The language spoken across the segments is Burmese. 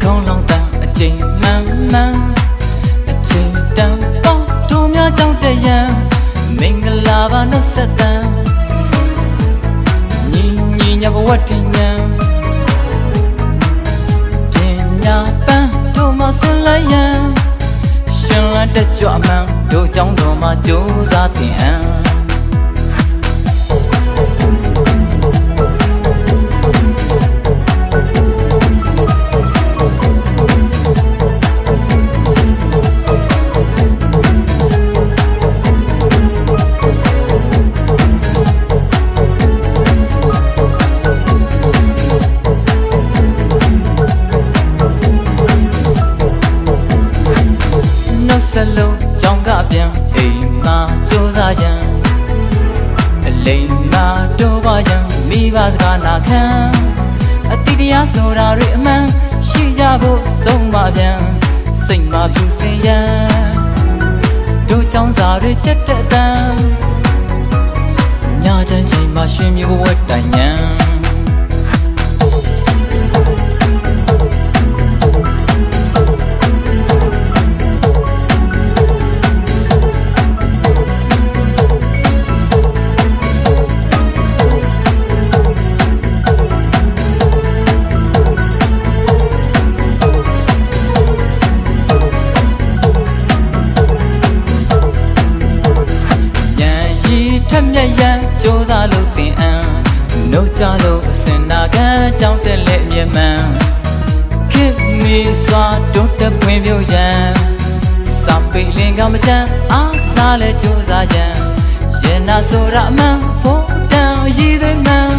ခေါင်းလောင်တန်အချိန်မှန်မှန်အချိန်တန်ပေါင်းတို့များကြောင့်တရံမင်္ဂလာပါနှုတ်ဆက်တန်ညီညီညဘဝတည်ညံပညာပန်းတို့မဆင်လိုက်ရန်ရှင်လန်းတဲ့ကြွမှန်တို့ကြောင့်တော်မှာကြိုးစားတင်အံစလုံးကြောင်းကပြန်အိမ်မှာကြိုးစားရန်အလိမ်မှာတို့ပါရန်မိဘစကားနာခံအတိတရားဆိုတာတွေအမှန်ရှိကြဖို့ဆုံးပါပြန်စိတ်မှာဖြူစင်ရန်တို့ကြောင်းစာတွေတက်တက်တန်ညချမ်းချိန်မှာရှင်မျိုးဝတ်တိုင်ရန်ထက်မြက်ရန်ကြိုးစားလို့တင်အံနှုတ်ကြလို့အစင်နာခံကြောင်းတက်လက်မြဲမှန်ခေမီစွာတို့တက်ပွင့်ပြုတ်ရန်စာပိတ်လင်ကမကြမ်းအားစားလဲကြိုးစားရန်ရင်နာဆိုရအမှန်ဖို့တန်ရည်သွေးမှန်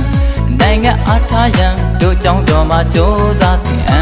နိုင်ငံအားထားရန်တို့ကြောင်းတော်မှာကြိုးစားတင်အံ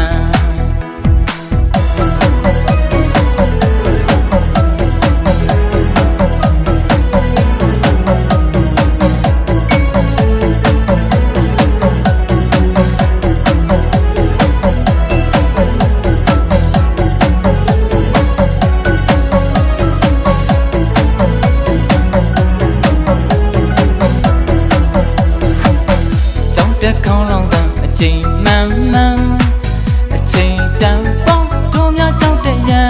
ခေါင်းလောင်တန်အချိန်မှန်မှန်အချိန်တန်ပေါင်းတို့များကြောင့်တရံ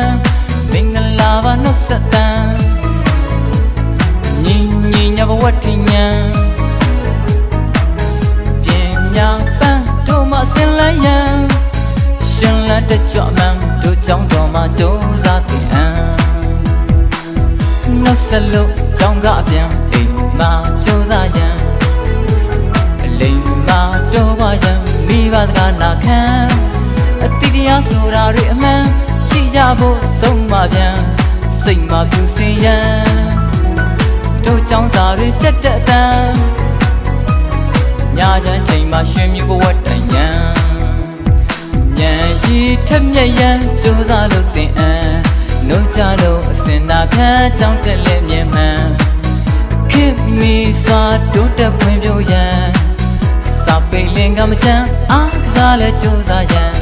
မင်္ဂလာပါနှုတ်ဆက်တန်ညီညီညဘဝတည်ညံပညာပန်းတို့မဆင်လိုက်ရန်ရှင်လန်းတဲ့ကြွမှန်တို့ကြောင့်တော်မှာကြိုးစားတင်အံနှုတ်ဆက်လို့ကြောင့်ကအပြန်အိမ်မှာကြိုးစားရန်လိမ်မာတော့ပါရန်မိဘစကားနာခံအတိတရားဆိုတာတွေအမှန်ရှိကြဖို့ဆုံးမပြန်စိတ်မှာဖြူစင်ရန်တို့ကြောင်းစာတွေတက်တက်တန်ညချမ်းချိန်မှာရှင်မျိုးဘဝတိုင်ရန်ညံရီထက်မြက်ရန်ကြိုးစားလို့တင်အံနှုတ်ကြလို့အစင်နာခံကြောင်းတက်လက်မြဲမှန်ခေမီစွာတို့တက်ပွင့်ပြုတ်ရန်စာပိတ်လင်ကမကြမ်းအားကစားလဲကြိုးစားရန်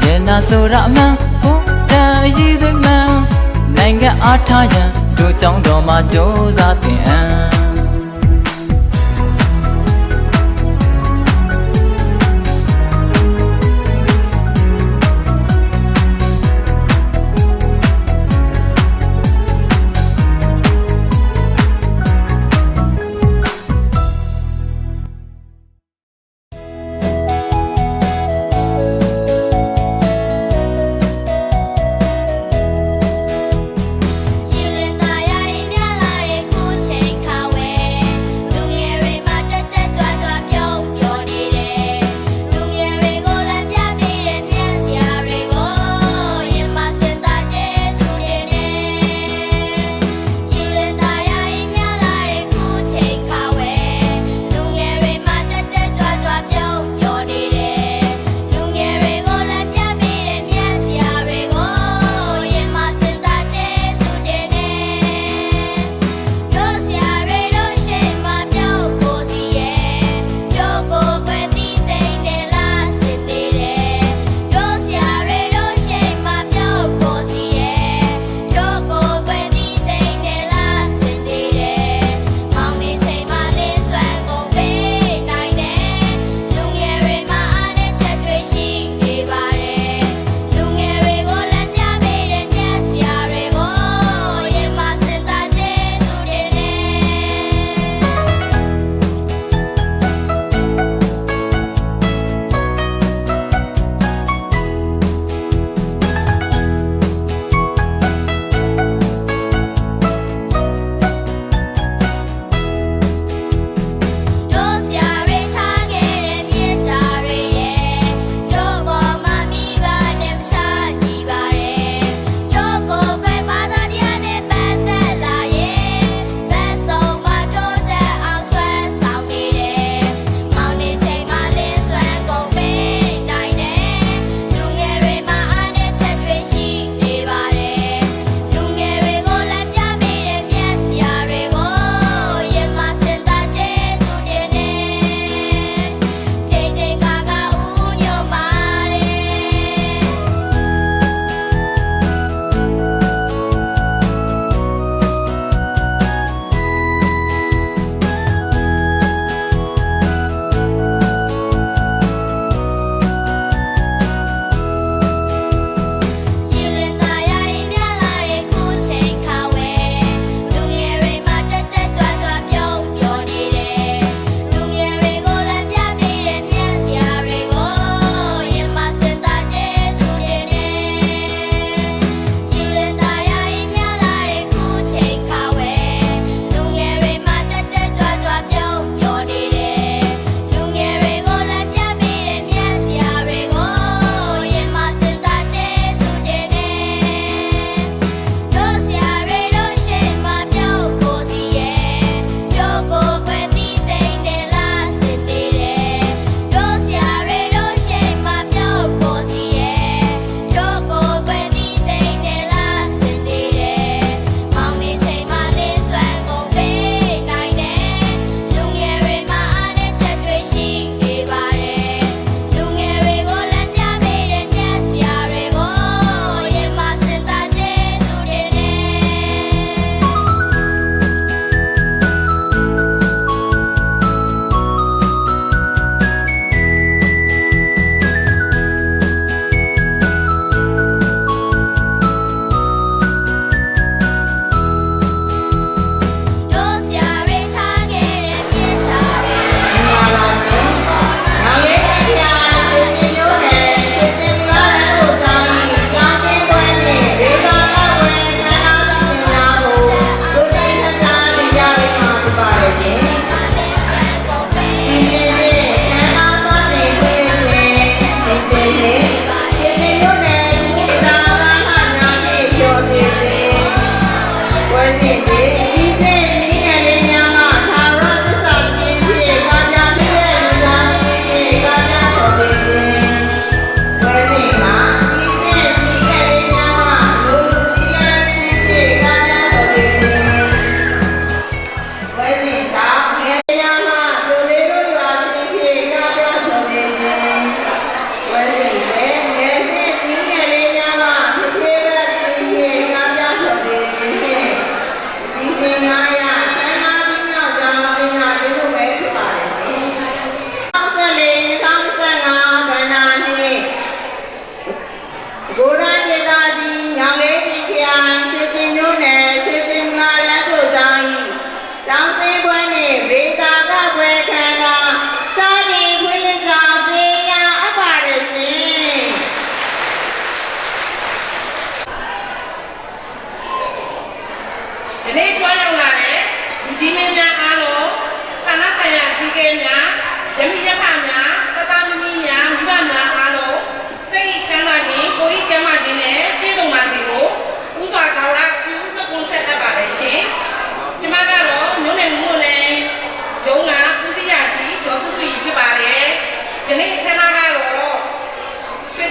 ရင်နာဆိုရအမှန်ဖို့တန်ရည်သွေးမှန်နိုင်ငံအားထားရန်တို့ကြောင့်တော်မှာကြိုးစားတင်အံကြည်လင်သာယာရင်မြလာရဲ့ခုချိန်ခါဝဲ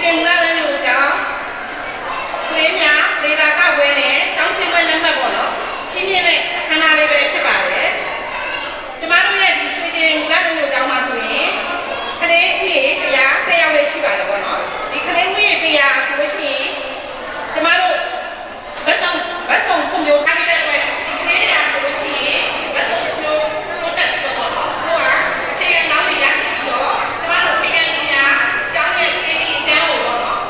တင်လာတဲ့လူကြောင့်ကလေးများဒေတာကဝဲနဲ့တောင်းစီဝဲလက်မှတ်ပေါ့နော်ချင်းချင်းနဲ့ခန္ဓာလေးပဲဖြစ်ပါတယ်ကျမတို့ရဲ့ဒီဆွေတင်လာတဲ့လူကြောင့်မှာဆိုရင်ကလေးဦးရေတရားတက်ရောက်လေးရှိပါတယ်ပေါ့နော်ဒီကလေးဦးရေတရားဆိုလို့ရှိရင်ကျမတို့ဘတ်ဆောင်ကွန်ပျူတာပြီးတဲ့အတွက်ဒီကလေးတရားဆိုလို့ရှိရင်ဘတ်ဆောင်ကွန်ပျူတာတက်တော့ပေါ့နော်ဟိုကအခြေခံနောက်တွေရရှိပြီးတော့ကျမတို့အခြေခံပညာကျောင်းရဲ့ KD တန်းကိုပေါ့နော်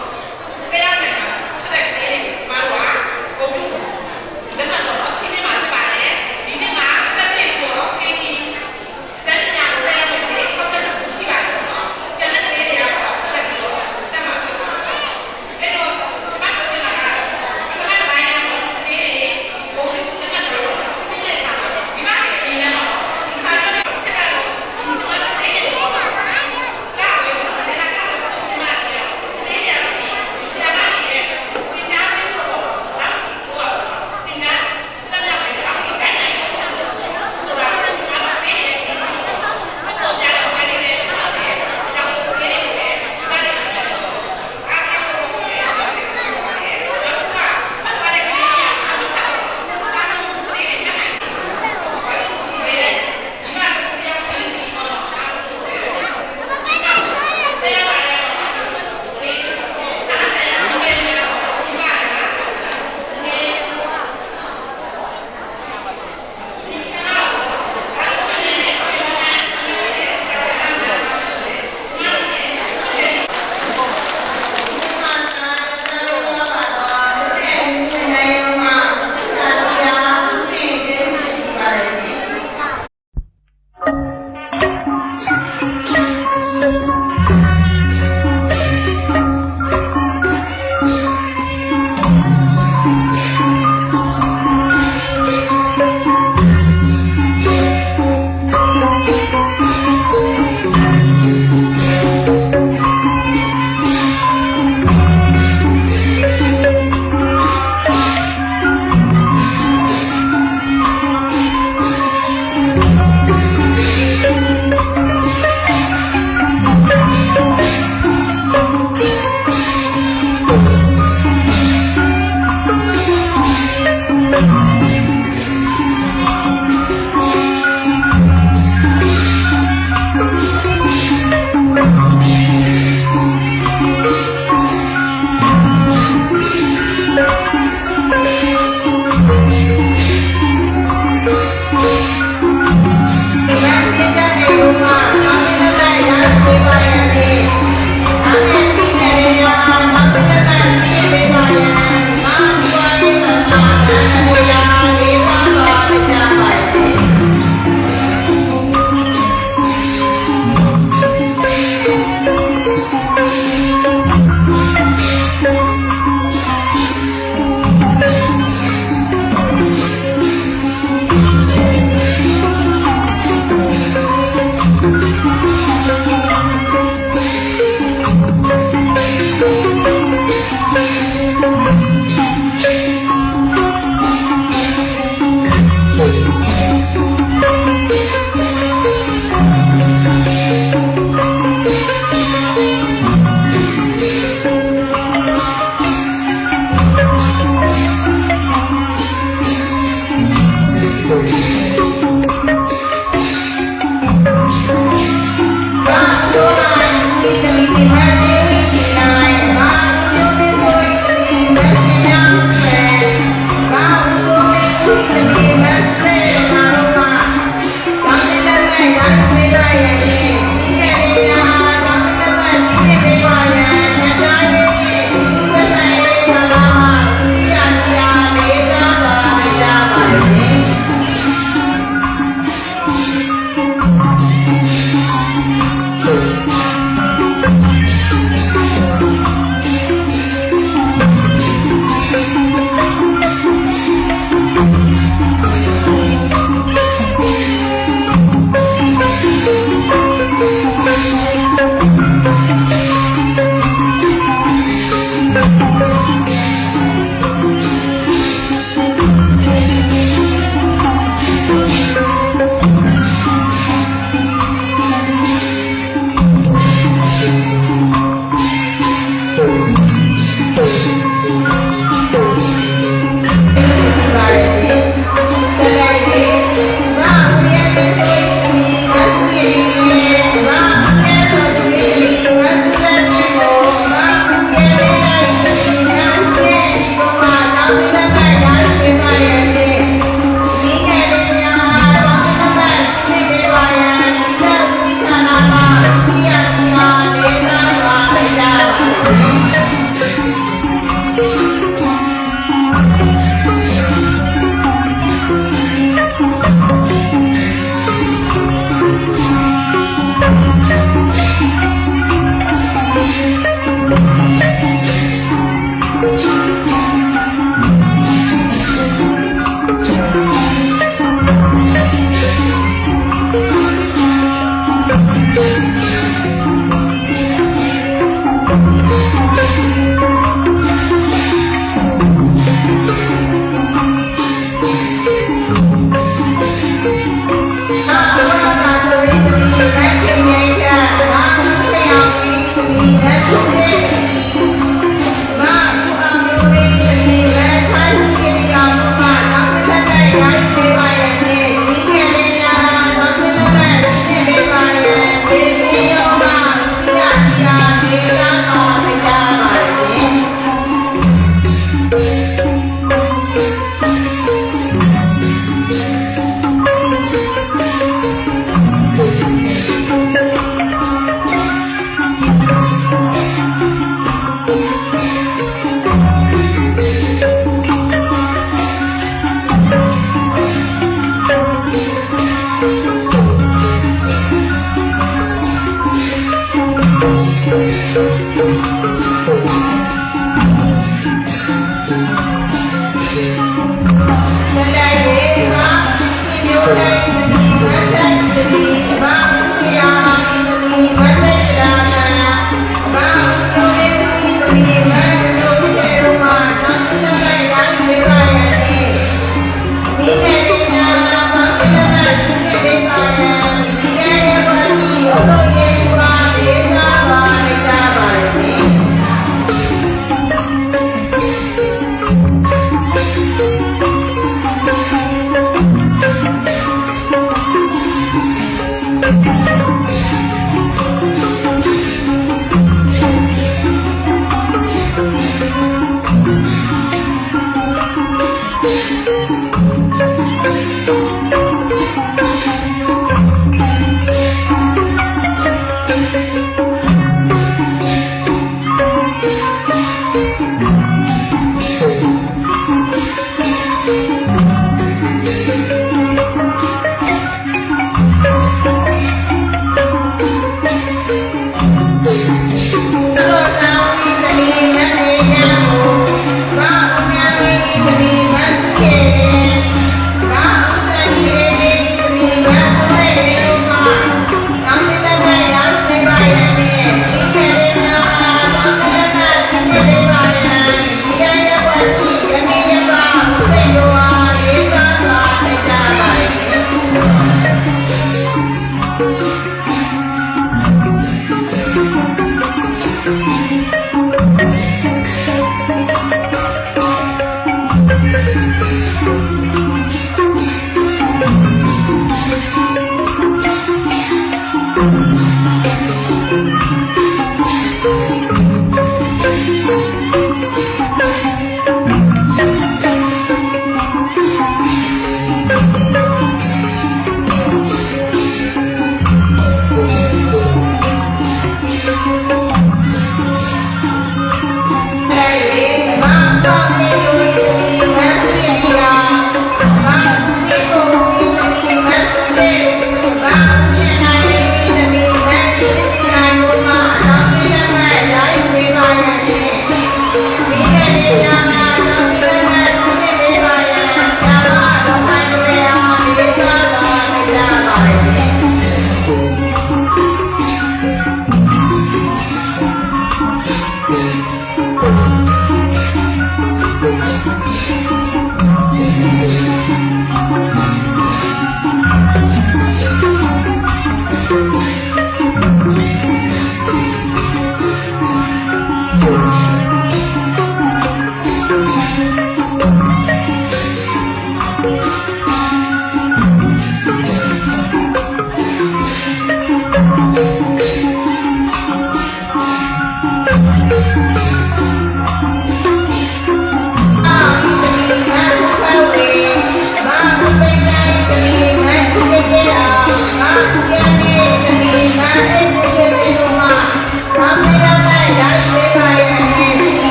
Thank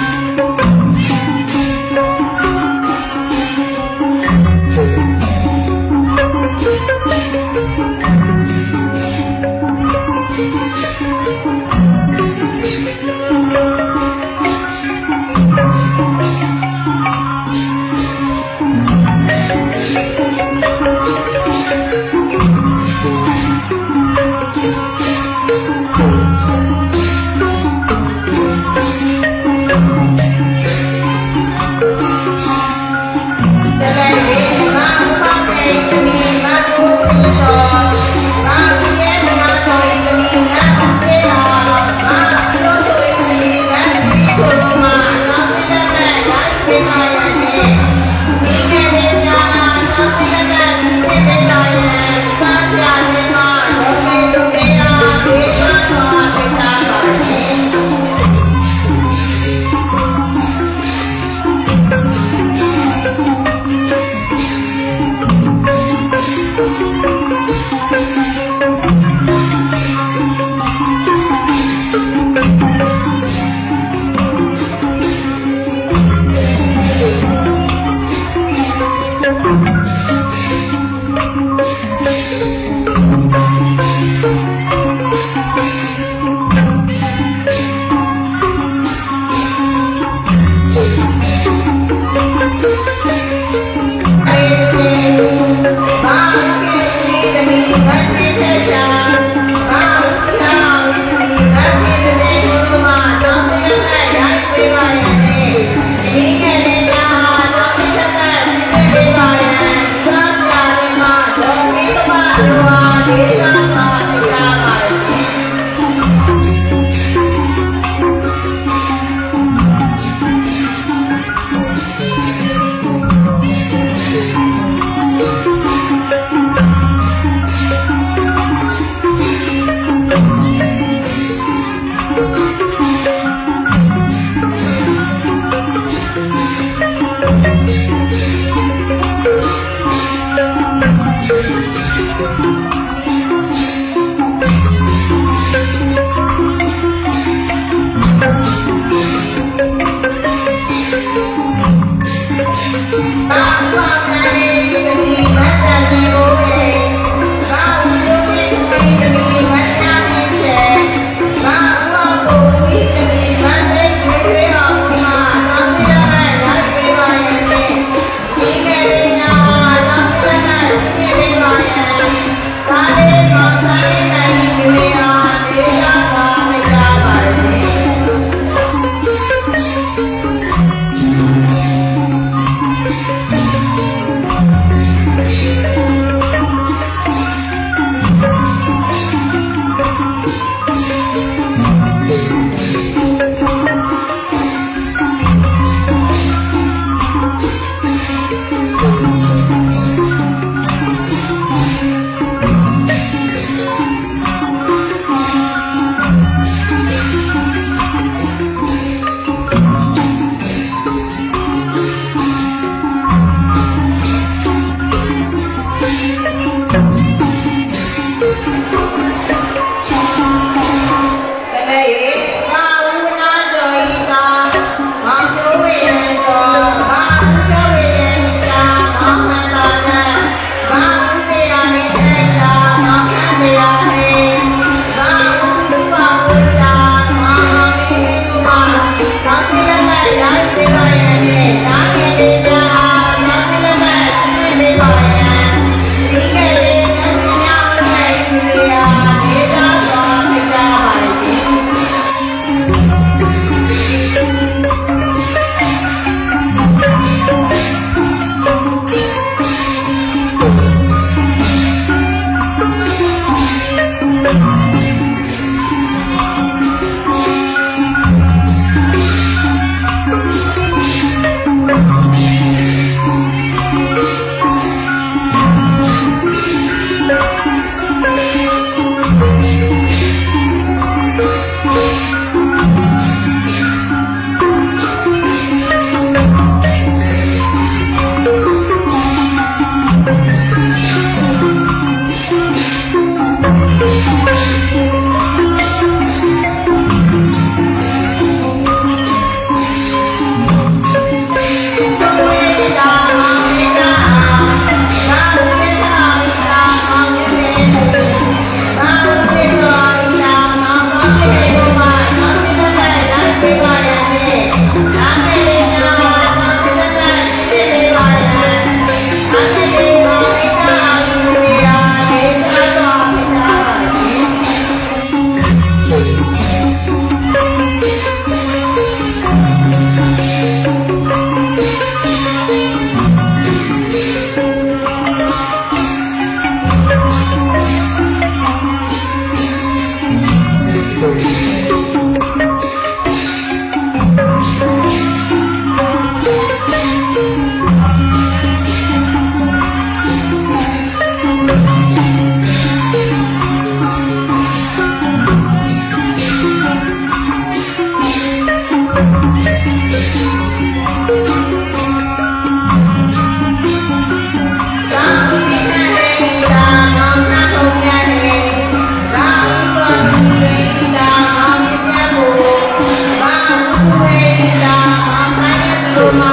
you. မ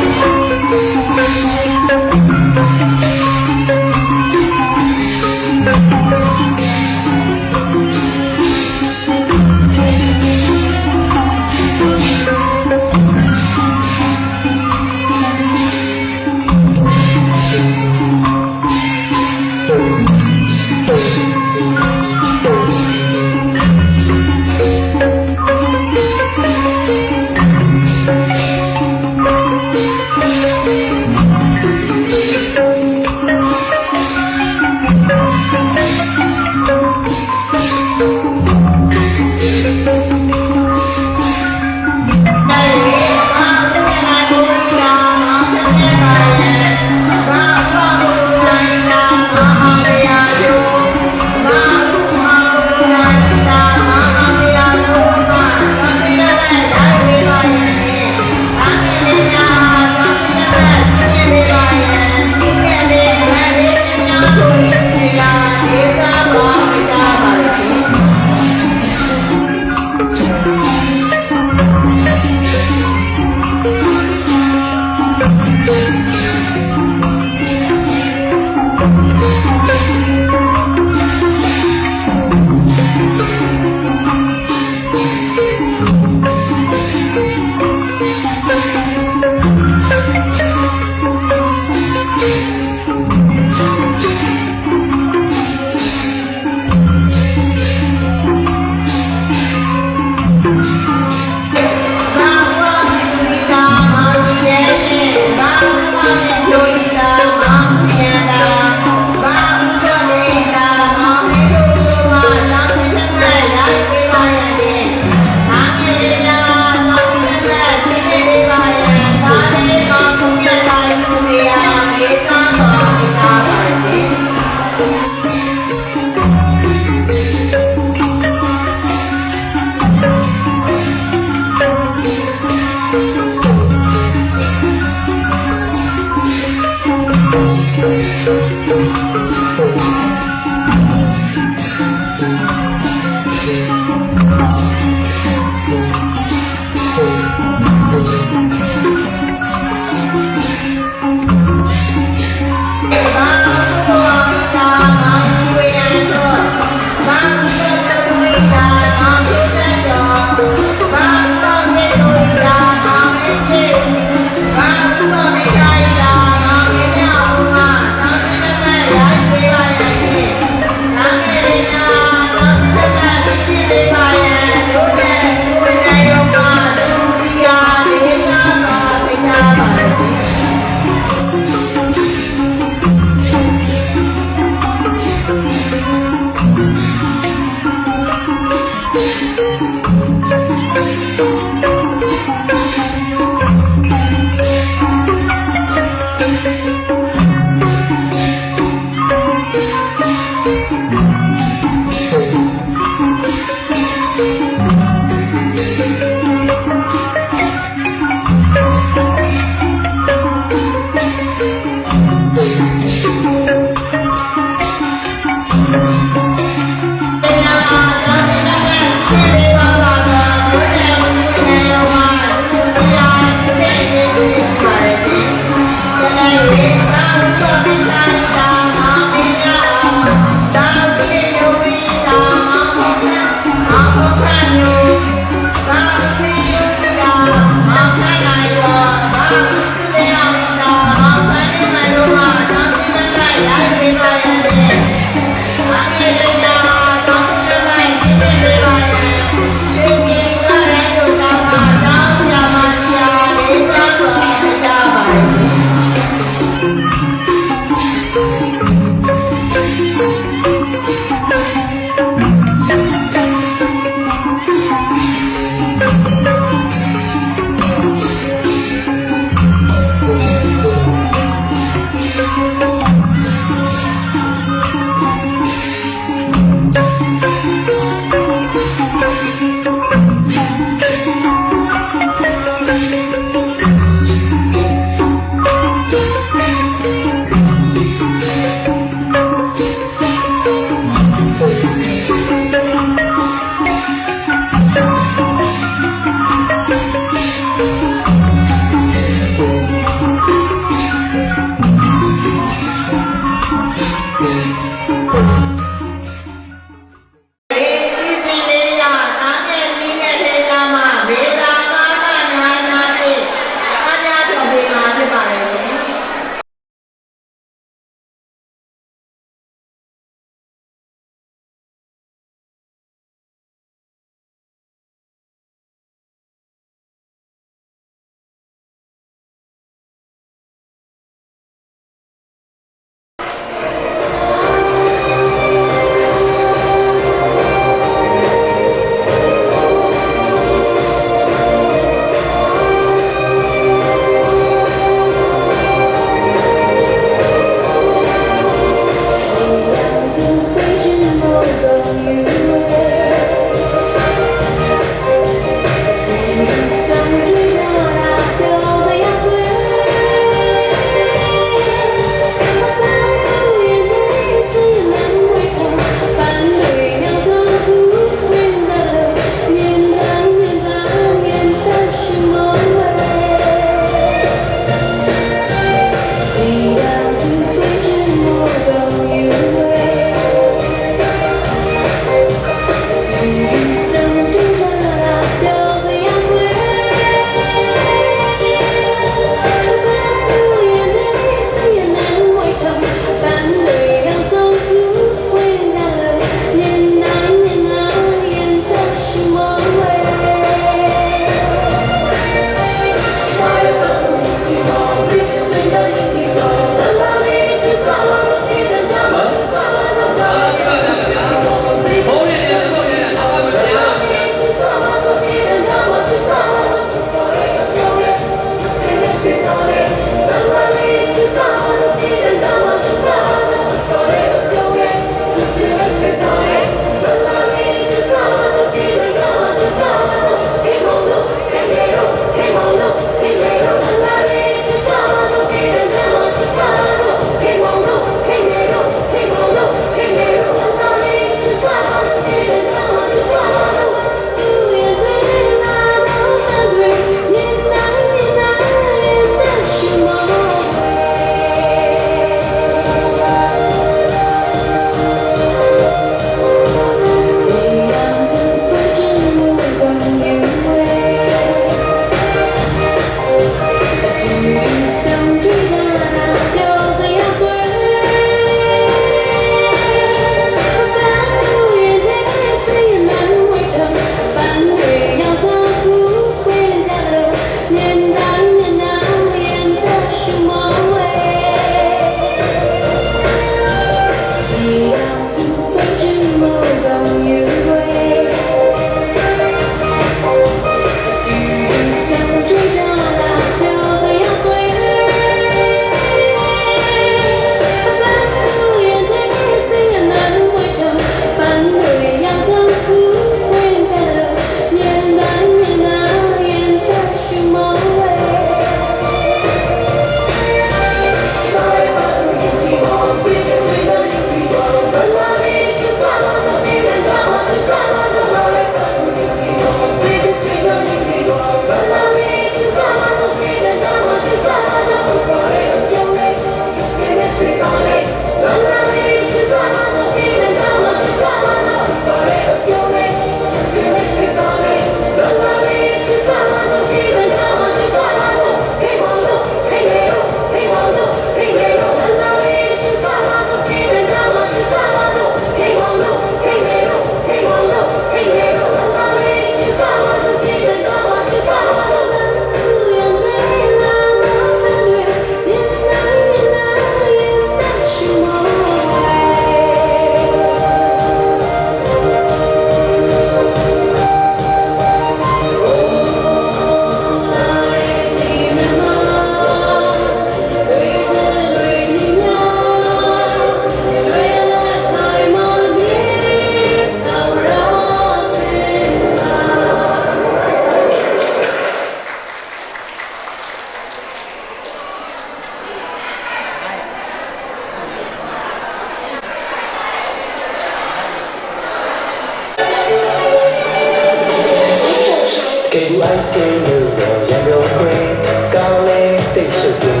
တင်လို့ရံပြောခွင့်ကောင်းလေတိတ်ရှိတယ်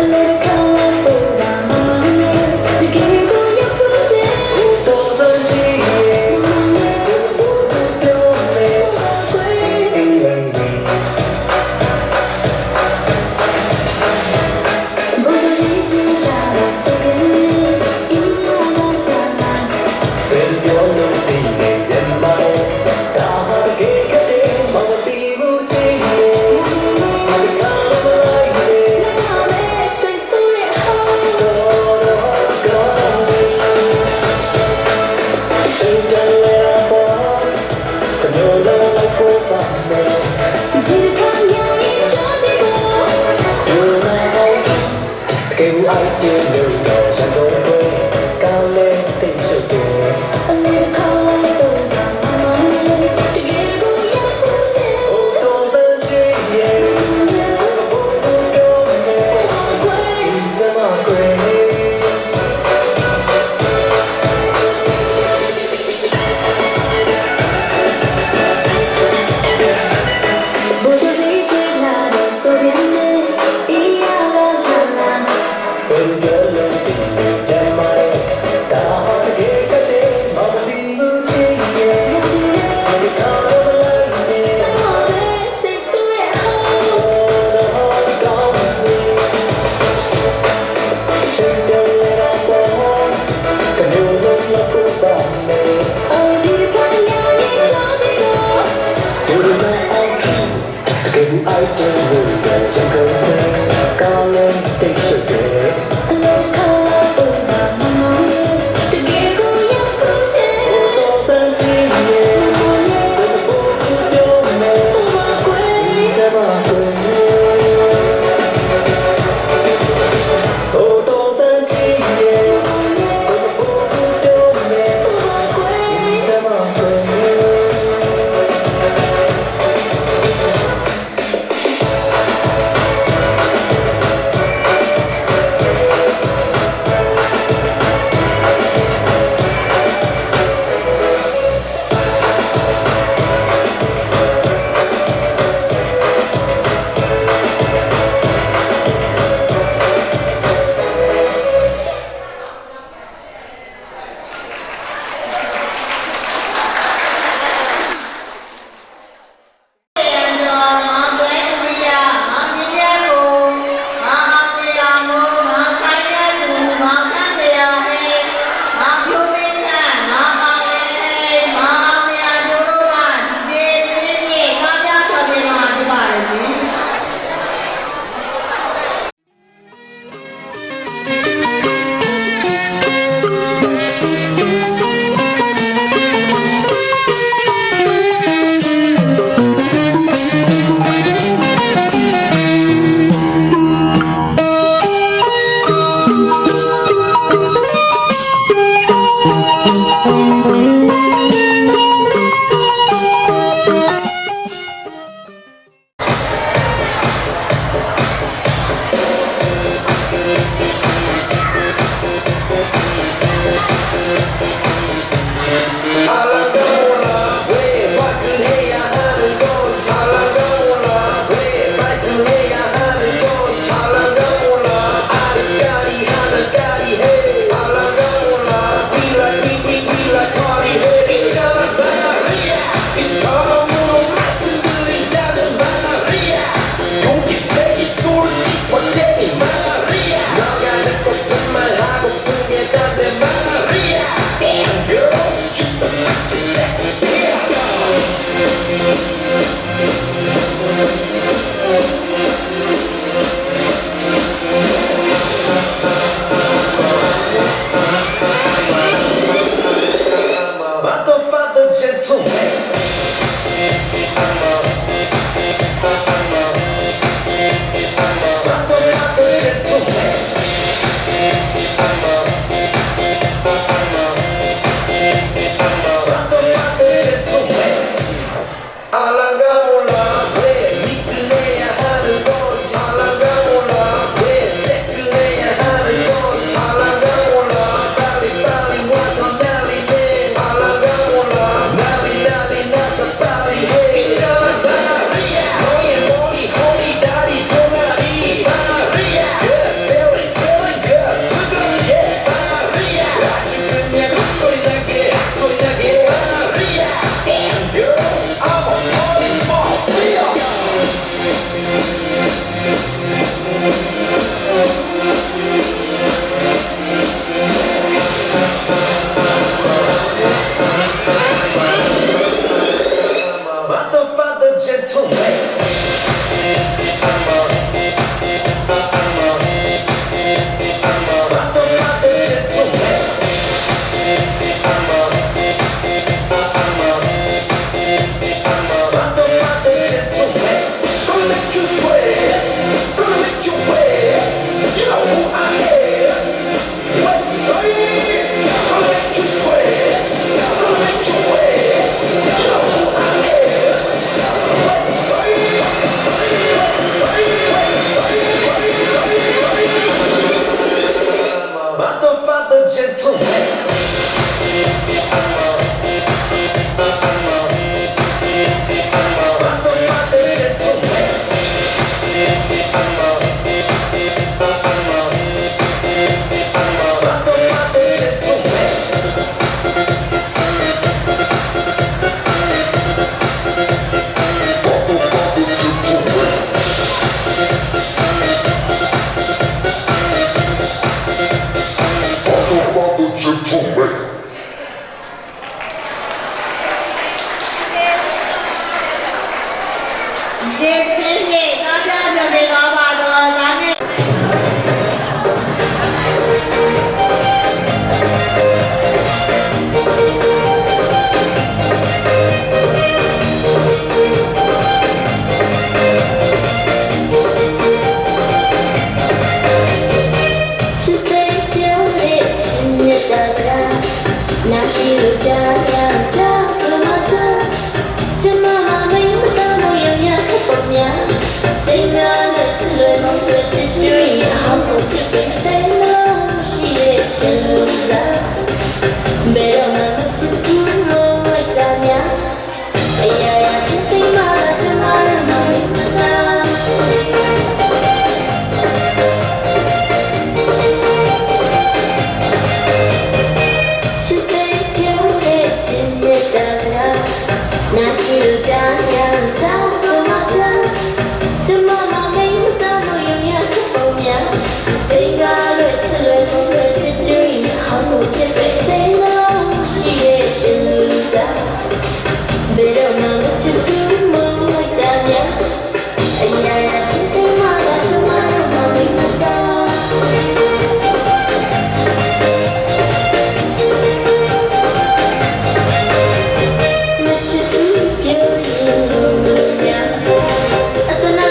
A little color for my mama. The game for your pushing. တော်စကြည့်ရဲ့ပြောလေအေးဝင်ပြီ Bonjour, easy, that's so good. In my life, ဘယ်ပြောလို့ဒီနေရမလို့ဒါဟာကေကတဲ့မမတီဘူးချင်ရဲ့အကားမလိုက်ရဲ့ I'm say sorry, how? တော်ကောင်းချစ်တယ်လေပေါ်ကညိုလို့ဖို့ပါမယ် Do you come here in Georgia? You know que hay que ver ya no fue cale te choque A little color for my mama. The game for your pushing. todo se llegue se va a creer Bonjour, easy, that's so good. In my life, pero yo lo tengo ya ကျေးဇူးဖြင့်ကားပြပြပေးသွားပါတော့ဒါနဲ့ချစ်တဲ့ပြောတဲ့ချင်းမြတ်တာစကားနာရှိလို့ကြားရကြဆိုမှချာကျမမမင်းမတော်လို့ရရခပ်ပေါ်များစိတ်နာနဲ့ချစ်လွယ်မလို့တဲ့ကြွေးရအောင်ကိုချစ်တဲ့လို့ရှိရဲ့ရှင်လူစားဘယ်တော့မှမချစ်ဘူးလို့လိုက်တာများအရာရာသိသိမှကျမရဲ့မမင်းမတော်ချစ်တဲ့ပြောတဲ့ချင်းမြတ်တာစကားနာရှိလို့ကြားရကြဆိုမှချာကျမမမင်းမတော်လို့ရရခပ်ပေါ်များစိတ်ကားလွယ်ချစ်လွယ်မလို့တဲ့ကြွေးရအောင်ကိုချစ်တဲ့လို့ရှိရဲ့ရှင်လူစားဘယ်တော့မှမချစ်ဘူးမလိုက်တာများအရာရာသိသိမှကျမရဲ့မမင်းမတော်မချစ်ဘူးပြောရင်လို့မလို့များအတနာ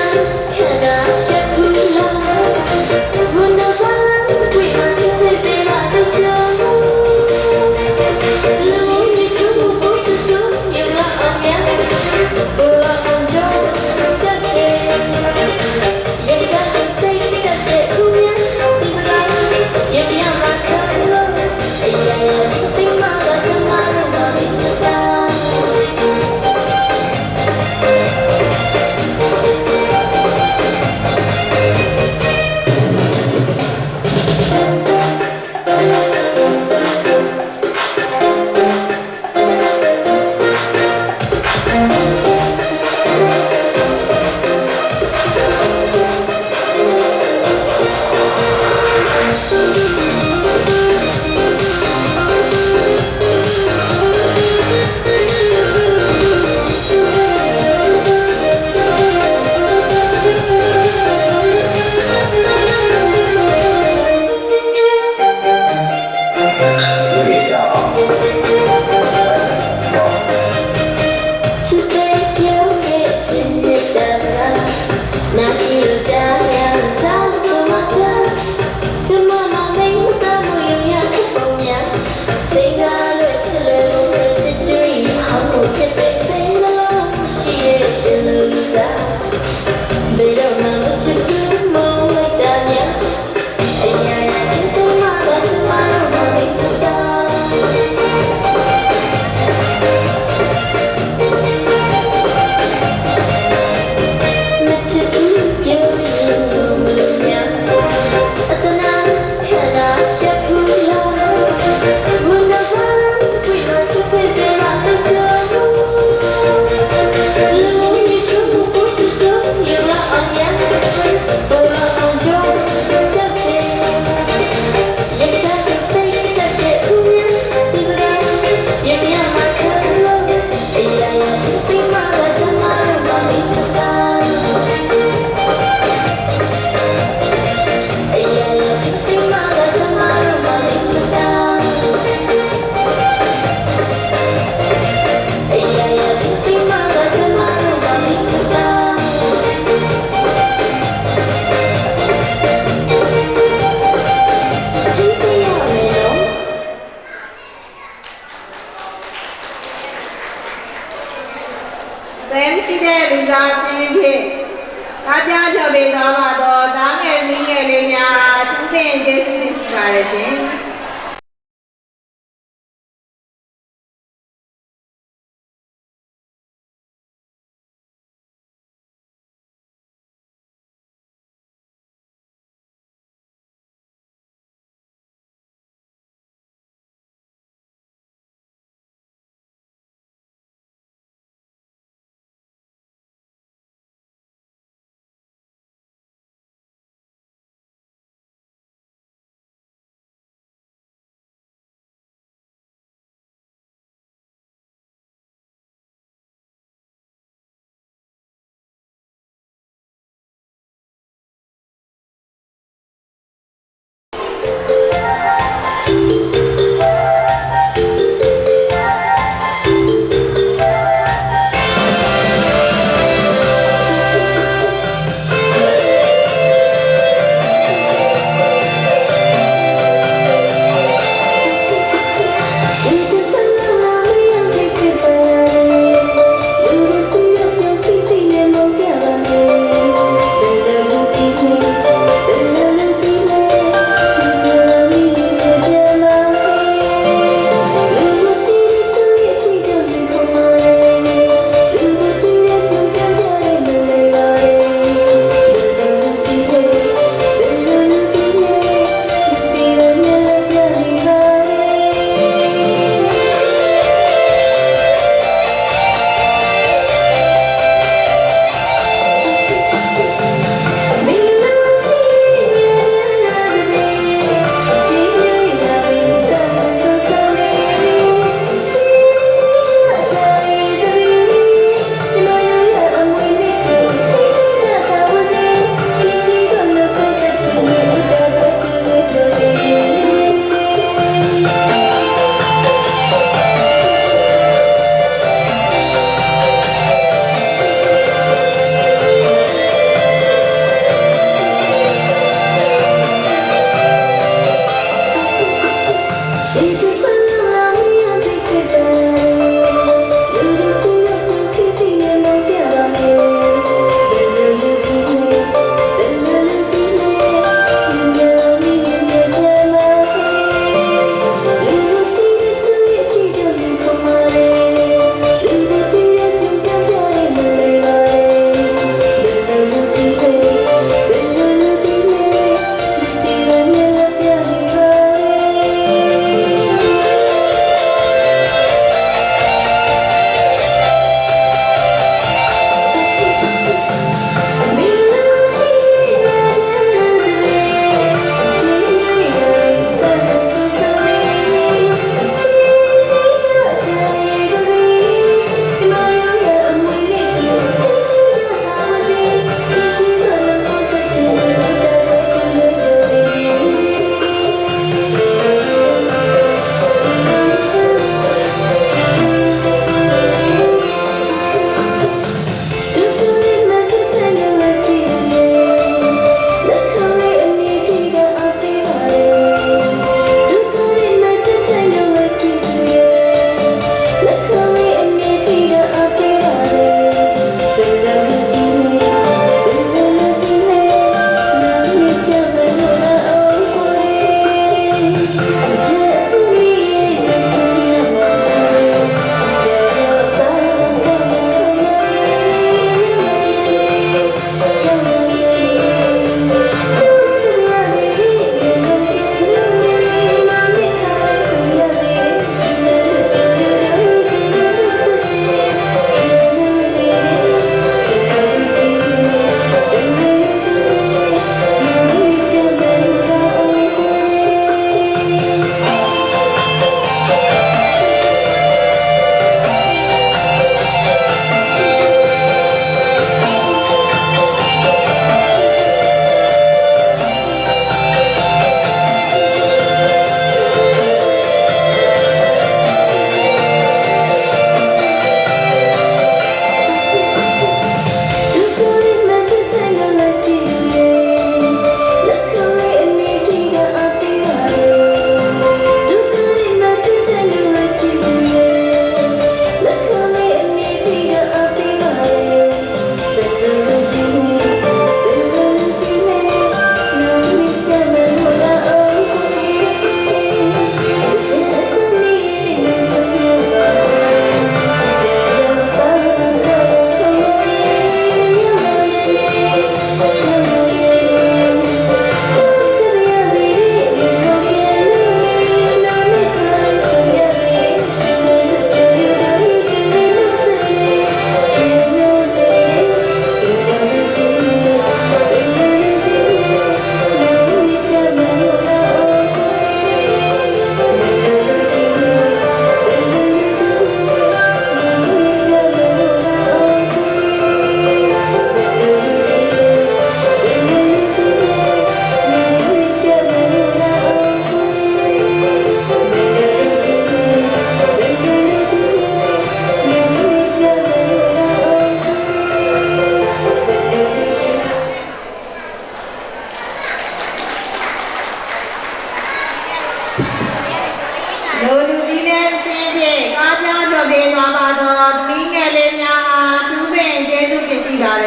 ခံတာချက်ဘူးလားဝန်တော့ဘာဝိမချစ်တဲ့ပေလာတရှောလူမျိုးချူဖို့တဆူရလာအောင်ရဘောလာအောင်ကြောချက်တဲ့ရဲ့ချစ်စိတ်ချက်တဲ့ဦးမြတ်ဒီစကားရရမှာခံလို့အရာရာသိမှသာကျမတို့မမင်းမတော်ချစ်တဲ့ပြောတဲ့ချင်းမြတ်တာစကားနာရှိလို့ကြားရကြဆိုမှချာကျမမမင်းမတော်လို့ရရခပ်ပေါ်များစိတ်ကားလွယ်ချစ်လွယ်လို့တဲ့ကြွေးအောင်ကိုချစ်တဲ့လို့ရှိရဲ့ရှင်လူစားဘယ်တော့မှမချစ်ဘူးမလိုက်တာများအရာရာသိသိမှသာကျမတို့မမင်းမတော်မချစ်ဘူးပြောရင်လို့မလို့များအတနာခံတာချက်ဘူးလားဝန်တော့ဘာဝိမချစ်တဲ့ပေလာတရှောလူမျိုးချူဖို့တဆူရလာအောင်ရဘောလာအောင်ကြောချက်တဲ့ရဲ့ချစ်စိတ်ချက်တဲ့ဦးမြတ်ဒီစကားရရမှာခံလို့အရာရာသိမှသာကျမတို့မမင်းမတော်အရာရာသိမှသာကျမတို့မမင်းမတော်အရာရာသိမှသာကျမတို့မမင်းမတော်သိသိရမယ်နော် သဲမရှိတဲ့လူသားချင်းဖြင့်ကားပြပြပေးသွားပါတော့ဒါငယ်လေးငယ်လေးများသူဖြင့်ကျေးဇူးတင်ရှိပါတယ်ရှင်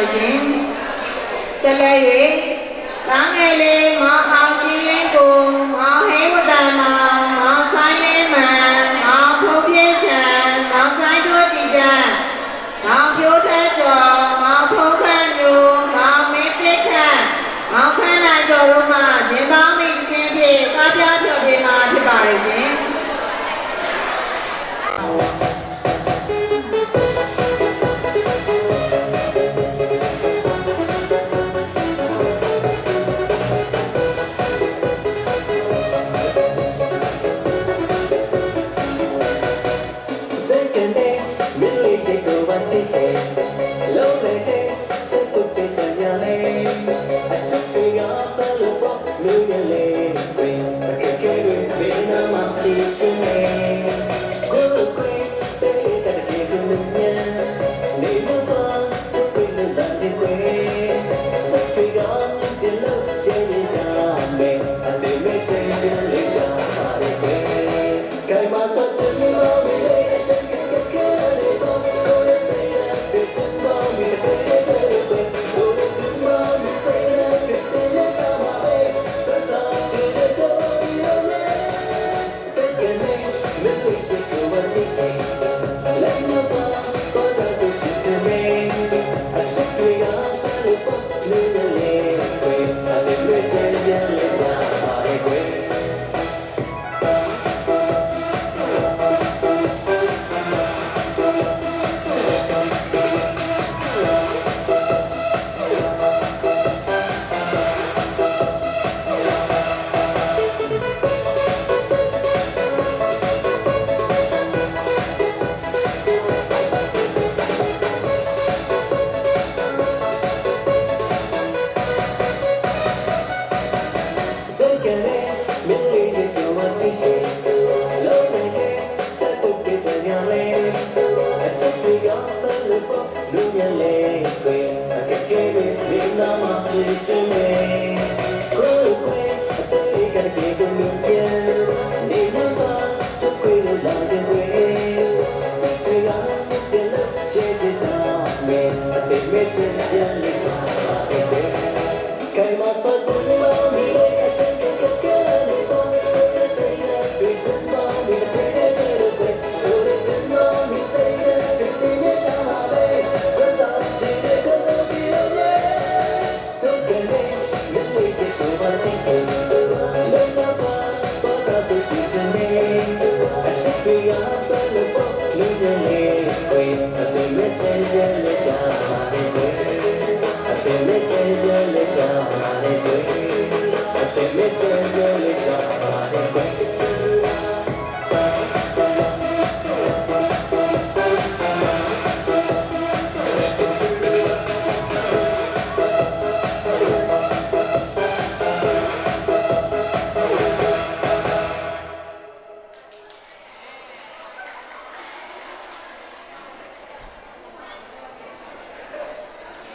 ပါတယ်ရှင်ဆက်လက်၍တားငယ်လေးမောင်အောင်ရှင်လင်းကိုမောင်ဟဲဝတမောင်မောင်ဆိုင်လေးမန်မောင်ဖုတ်ပြည့်ချံမောင်ဆိုင်တို့တည်တံမောင်ပြိုးတဲ့ကျော်မောင်ဖုတ်ခန့်မျိုးမောင်မင်းတိတ်ခန့်မောင်ခန့်နိုင်ကျော်တို့မှဂျင်ပေါင်းမိသင်းဖြင့်ကားပြဖြောပြမှာဖြစ်ပါတယ်ရှင်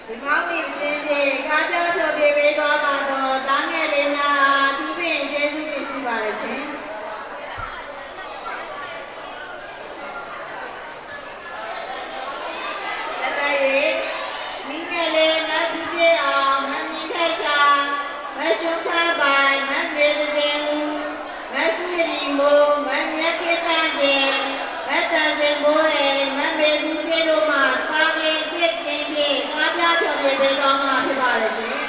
ဒီမောင်မီစင်းပြေကားကြောဖြောပြေပေးသွားပါတော့တားငယ်လေးများသူပင်ကျေးဇူးတင်ရှိပါရရှင်ဆက်တိုက်၍မိငယ်လေးမပြည့်ပြည့်အောင်မမီထက်ရှာမရှုခါပိုင်မမေသစင်မူမဆူရီမိုးမမြက်ကေတန်စင်မတန်စင်ဘိုးရေမမေဘူးပြေတို့မှာစပါကလေးစစ်စင်ပြေကားပြဖြောပြေပေးသွားမှာဖြစ်ပါရရှင်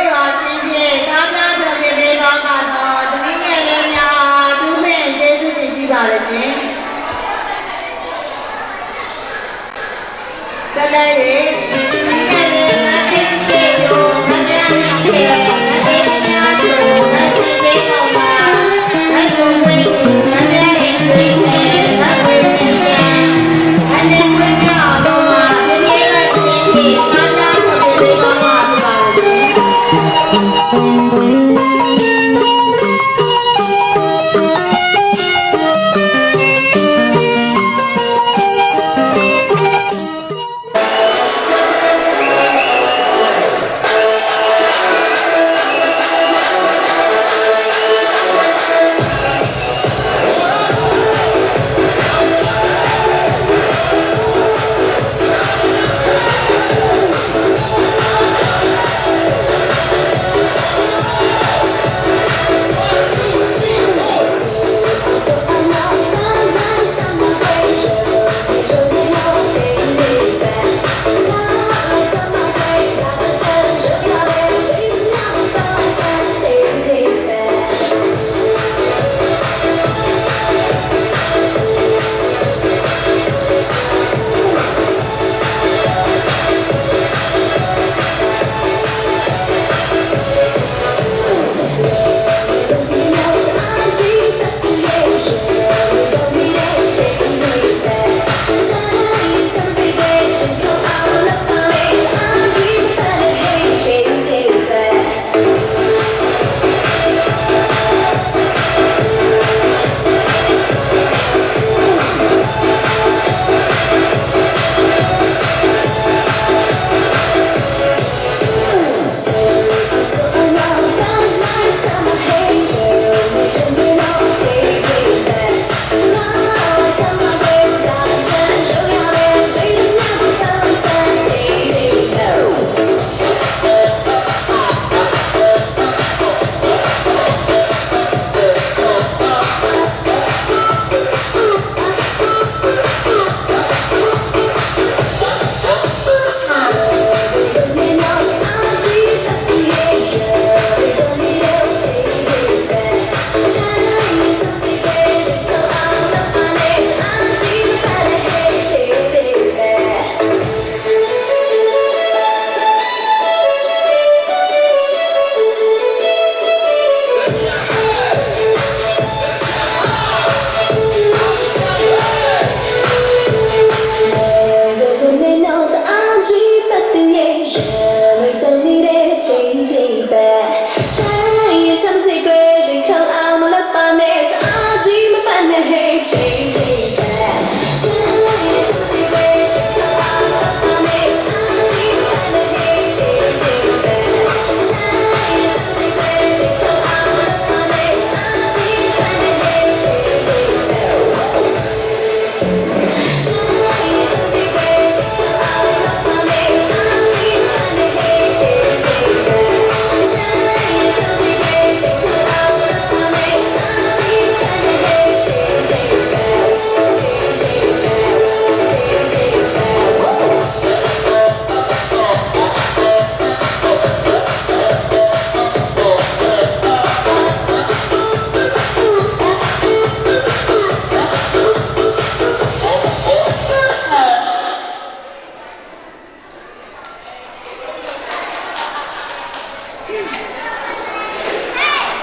ရွာချင်းဖြင့်ကားများပြောပြပေးသွားပါတော့တမီးငယ်လေးများသူ့မဲ့ကျေးဇူးတင်ရှိပါလေရှင်ဆက်လက်၍ဒီငယ်လေးများအိမ်ပြေရောမများပြေအိမ်များတို့အချင်းစိတ်ဆောင်ပါအချုံဝေးမများအိမ်ပြေဝေးဝေးအနေဝေးများတော့မှာဒီနေ့ပဲချင်းဖြင့်ကားများပြောပြပေးသွားပါရှင်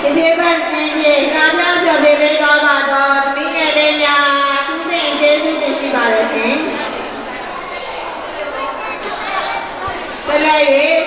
ဒီနေ့ပတ်ချင်းဖြင့်ကားများပြောပြပေးသွားပါတော့တမီးငယ်လေးများသူ့မဲ့ကျေးဇူးတင်ရှိပါလေရှင်ဆက်လက်၍